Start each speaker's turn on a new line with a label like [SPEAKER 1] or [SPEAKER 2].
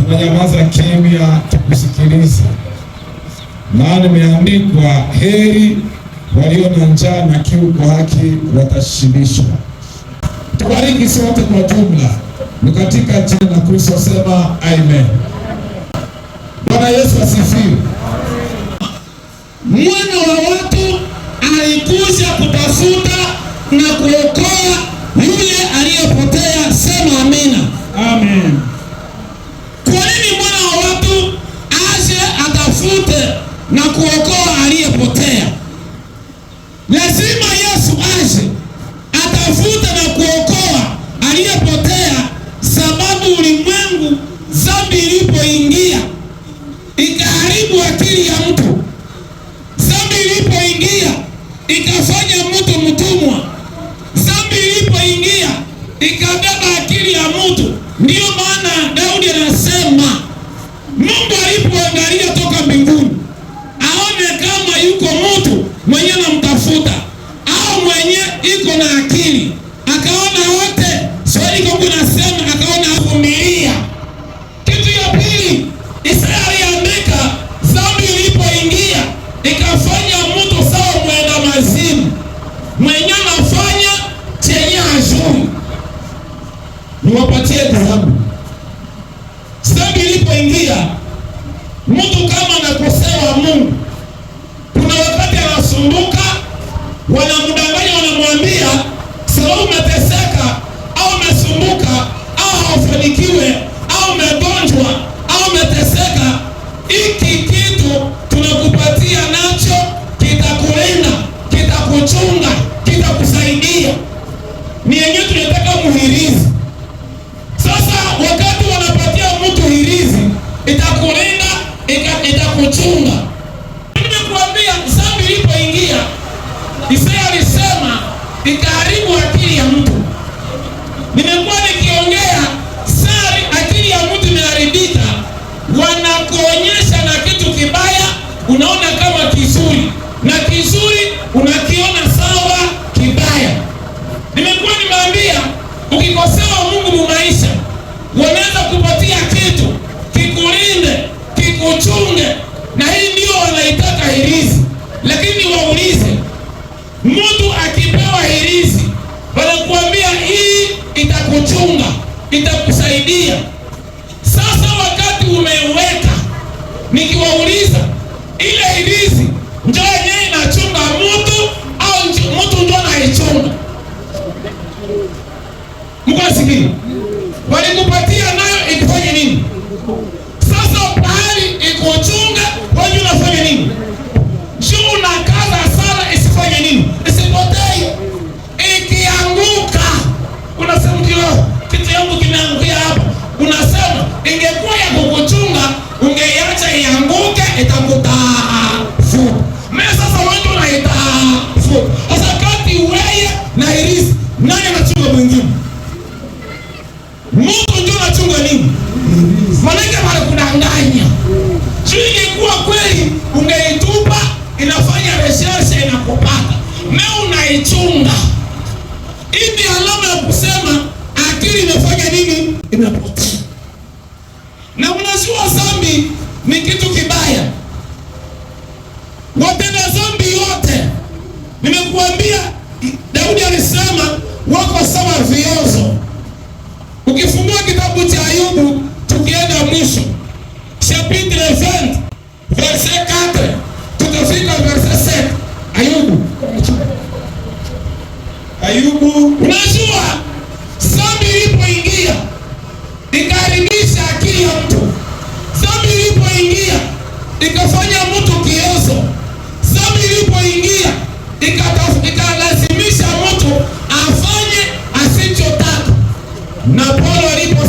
[SPEAKER 1] tunanyamaza kimya tukusikilize, maana imeandikwa, heri walio na njaa na kiu kwa haki watashibishwa. Tubariki sote kwa jumla, ni katika jina la Kristo, sema amen. Bwana Yesu asifiwe.
[SPEAKER 2] Mwana wa watu alikuja kutafuta na kuokoa yule aliyepotea, sema amina.
[SPEAKER 1] Amen.
[SPEAKER 2] Kwa nini mwana wa watu aje atafute na kuokoa aliyepotea? Lazima Yesu aje atafute na kuokoa aliyepotea, sababu ulimwengu dhambi ilipoingia ikaharibu akili ya mtu. Dhambi ilipoingia ikafanya mtu mtumwa. Dhambi ilipoingia ikabeba akili ya mtu. Ndiyo maana Daudi anasema Mungu alipoangalia toka mbinguni aone kama yuko mtu mwenye anamtafuta au mwenye iko na akili, akaona wote. Swali Mungu nasema akaona avumilia. Kitu ya pili, Isaya aliandika dhambi ilipoingia ikafanya mtu sawa mwenda mazimu, mwenye anafanya chenye hajui. Niwapatie dhahabu. Dhambi ilipoingia mtu kama anakosewa Mungu, kuna wakati anasumbuka, wanamdanganya, wanamwambia sababu umeteseka au umesumbuka au haufanikiwe au umegonjwa au umeteseka, hiki kitu tunakupatia nacho kitakulinda, kitakuchunga, kitakusaidia. Ni yenyewe tunataka muhirizi. Sasa wakati wanapatia mtu hirizi, itakulinda, itakuchunga. Nimekuambia dhambi ilipoingia, Isaya alisema ikaharibu akili ya mtu. Nimekuwa nikiongea sari, akili ya mtu imeharibika. Wanakuonyesha na kitu kibaya unaona kama kizuri, na kizuri unakiona sawa kibaya. Nimekuwa nimeambia ukikosewa Mungu mumaisha, wanaweza kupatia kitu kikulinde, kikuchunge, na hii ndio wanaitaka hirizi. Lakini waulize, mtu akipewa hirizi wanakuambia hii itakuchunga, itakusaidia. Sasa wakati umeweka, nikiwauliza ile hirizi ndio yenyewe inachunga mtu au mtu ndio anaichunga? Mkwasikia? Walikupatia nayo ikufanye nini? Sasa pahali ikuchunga, wewe unafanya nini? Sio unakaza sana isifanye nini? Isipotee. Ikianguka unasema ndio kitu yangu kimeangukia hapa. Unasema ingekuwa ya kukuchunga ungeiacha ianguke, itakutafu. Mimi sasa wewe unaitafu. Sasa kati wewe na hirizi, nani anachunga mwingine? Mungu ndio anachunga nini? Malaika wanakudanganya. Sio ingekuwa kweli ungeitupa, inafanya research inakupata. Mimi unaichunga. Hivi alama ya kusema akili imefanya nini? Imepotea. Na unajua dhambi ni kitu kibaya. Watenda dhambi yote, nimekuambia Daudi alisema wako sawa viozo. Ukifungua kitabu cha Ayubu, tukienda mwisho, chapitre 20 verset 4 tutafika verset 7. Ayubu, unajua dhambi ilipoingia ikaharibisha akili ya mtu. Dhambi ilipoingia ikafanya mtu kiozo. Dhambi ilipoingia ikalazimisha mtu afanye asichotaka. Na Paulo alipo